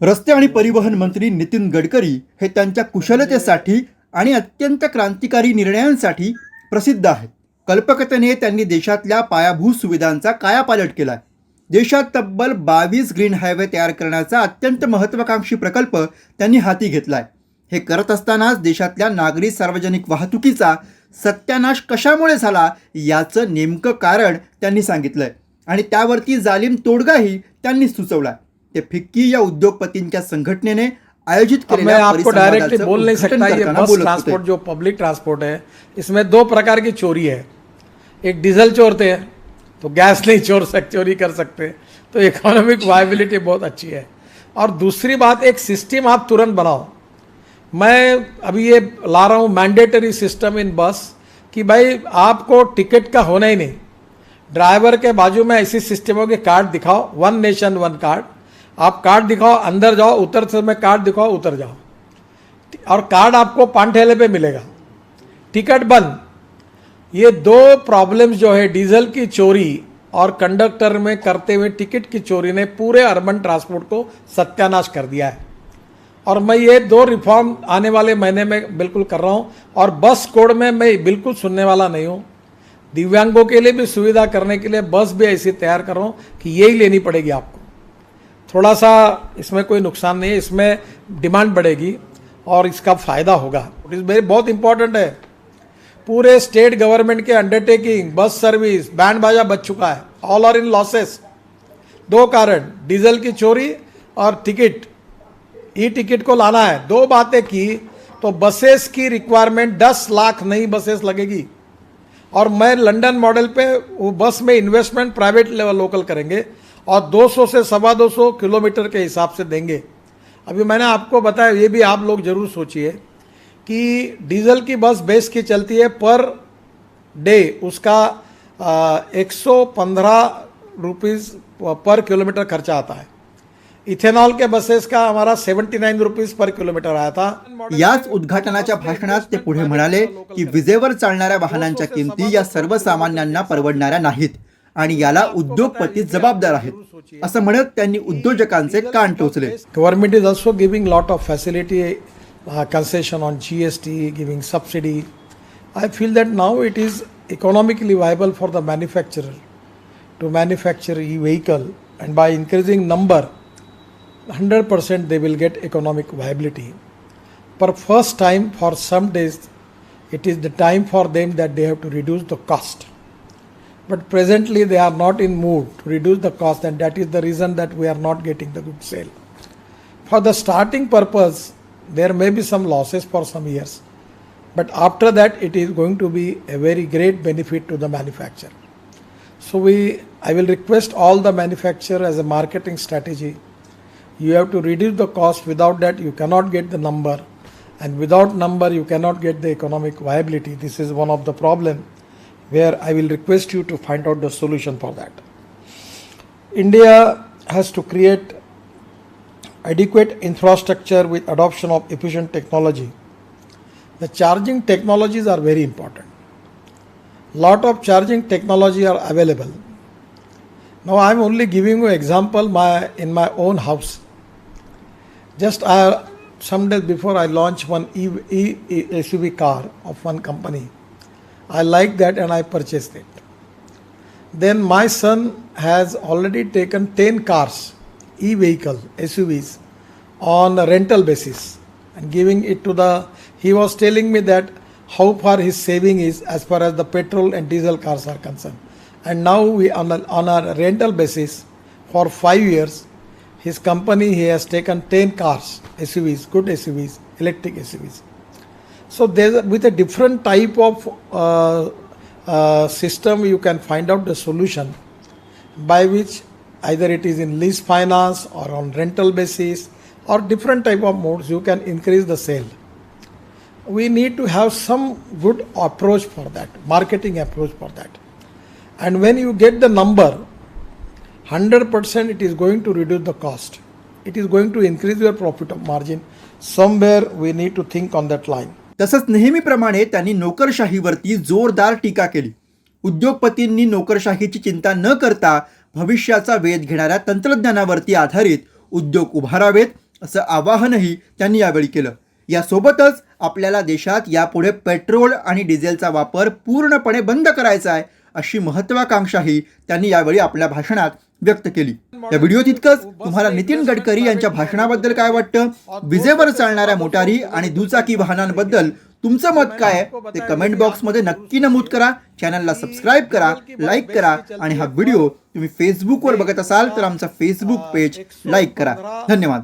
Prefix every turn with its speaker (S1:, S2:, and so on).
S1: रस्ते आणि परिवहन मंत्री नितीन गडकरी हे त्यांच्या कुशलतेसाठी आणि अत्यंत क्रांतिकारी निर्णयांसाठी प्रसिद्ध आहेत. कल्पकतेने त्यांनी देशातल्या पायाभूत सुविधांचा कायापालट केलाय. देशात तब्बल 22 ग्रीन हायवे तयार करण्याचा अत्यंत महत्त्वाकांक्षी प्रकल्प त्यांनी हाती घेतलाय. हे करत असतानाच देशातल्या नागरी सार्वजनिक वाहतुकीचा सत्यानाश कशामुळे झाला याचं नेमकं कारण त्यांनी सांगितलंय आणि त्यावरती जालीम तोडगाही त्यांनी सुचवलाय. ते फिक्की या उद्योगपतींच्या संघटनेने आयोजित
S2: अब मैं आपको डायरेक्टली बोल नहीं सकता, ये बस
S1: बोलत
S2: ट्रांसपोर्ट
S1: होते.
S2: जो पब्लिक ट्रांसपोर्ट है इसमें दो प्रकार की चोरी है. एक डीजल चोरते हैं तो गैस नहीं चोरी कर सकते, तो इकोनॉमिक वायबिलिटी बहुत अच्छी है. और दूसरी बात, एक सिस्टम आप तुरंत बनाओ. मैं अभी ये ला रहा हूँ मैंडेटरी सिस्टम इन बस कि भाई आपको टिकट का होना ही नहीं. ड्राइवर के बाजू में ऐसी सिस्टमों के कार्ड दिखाओ, वन नेशन वन कार्ड. आप कार्ड दिखाओ, अंदर जाओ, उतरते समय कार्ड दिखाओ, उतर जाओ. और कार्ड आपको पानठेले पे मिलेगा. टिकट बंद. ये दो प्रॉब्लम्स जो है, डीजल की चोरी और कंडक्टर में करते हुए टिकट की चोरी, ने पूरे अर्बन ट्रांसपोर्ट को सत्यानाश कर दिया है. और मैं ये दो रिफॉर्म आने वाले महीने में बिल्कुल कर रहा हूँ. और बस कोड में मैं बिल्कुल सुनने वाला नहीं हूँ. दिव्यांगों के लिए भी सुविधा करने के लिए बस भी ऐसी तैयार कर रहा हूँ कि यही लेनी पड़ेगी आपको. थोड़ा सा इसमें कोई नुकसान नहीं है, इसमें डिमांड बढ़ेगी और इसका फ़ायदा होगा. इट इज़ वेरी बहुत इंपॉर्टेंट है. पूरे स्टेट गवर्नमेंट के अंडरटेकिंग, बस सर्विस, बैंड बाजा बच चुका है. All are in losses. दो कारण, डीजल की चोरी और टिकट, ई टिकट को लाना है. दो बातें की तो बसेस की रिक्वायरमेंट 10 लाख नई बसेस लगेगी. और मैं लंदन मॉडल पे वो बस में इन्वेस्टमेंट प्राइवेट लेवल लोकल करेंगे और 200 से 250 किलोमीटर के हिसाब से देंगे. अभी मैंने आपको बताया, ये भी आप लोग जरूर सोचिए कि डीजल की बस बेस की चलती है, पर डे उसका 115 रुपीज़ पर किलोमीटर खर्चा आता है. इथेनॉल के बसेस का हमारा 79 रुपीज़ पर किलोमीटर आया था.
S1: याच उद्घाटनाच्या भाषणात ते पुढे म्हणाले की विजेवर चालणाऱ्या वाहनांच्या किमती या सर्वसामान्यांना परवडणाऱ्या नाहीत आणि याला उद्योगपती जबाबदार आहेत, असं म्हणत त्यांनी उद्योजकांचे कान टोचले.
S2: Government is also giving lot of facility, concession on GST, giving subsidy. I feel that now it is economically viable for the manufacturer to manufacture e-vehicle, and by increasing number, 100% they will get economic viability. For first time, for some days, it is the time for them that they have to reduce the cost. But presently they are not in mood to reduce the cost, and that is the reason that we are not getting the good sale. For the starting purpose, there may be some losses for some years, but after that it is going to be a very great benefit to the manufacturer. So I will request all the manufacturer as a marketing strategy, you have to reduce the cost. Without that you cannot get the number, and without number you cannot get the economic viability. This is one of the problem where I will request you to find out the solution for that. India has to create adequate infrastructure with adoption of efficient technology. The charging technologies are very important. Lot of charging technology are available. Now I am only giving you example in my own house. Just some days before I launched one SUV car of one company. I liked that and I purchased it. Then my son has already taken 10 cars, e-vehicle, SUVs, on a rental basis and giving it to he was telling me that how far his saving is as far as the petrol and diesel cars are concerned. And now we on a rental basis for 5 years, his company, he has taken 10 cars, SUVs, good SUVs, electric SUVs. So with a different type of system, you can find out the solution by which either it is in lease finance or on rental basis or different type of modes, you can increase the sale. We need to have some good approach for that, marketing approach for that. And when you get the number, 100% it is going to reduce the cost. It is going to increase your profit margin. Somewhere we need to think on that line.
S1: तसंच नेहमीप्रमाणे त्यांनी नोकरशाहीवरती जोरदार टीका केली. उद्योगपतींनी नोकरशाहीची चिंता न करता भविष्याचा वेध घेणाऱ्या तंत्रज्ञानावरती आधारित उद्योग उभारावेत असं आवाहनही त्यांनी यावेळी केलं. यासोबतच आपल्याला देशात यापुढे पेट्रोल आणि डिझेलचा वापर पूर्णपणे बंद करायचा आहे अशी महत्वाकांक्षाही त्यांनी यावेळी आपल्या भाषणात व्यक्त केली. या व्हिडिओत इतकंच. तुम्हाला नितीन गडकरी यांच्या भाषणाबद्दल काय वाटतं? विजेवर चालणाऱ्या मोटारी आणि दुचाकी वाहनांबद्दल तुमचं मत काय आहे ते कमेंट बॉक्समध्ये नक्की नमूद करा. चॅनलला सबस्क्राईब करा, लाईक करा आणि हा व्हिडिओ तुम्ही फेसबुकवर बघत असाल तर आमचा फेसबुक पेज लाईक करा. धन्यवाद.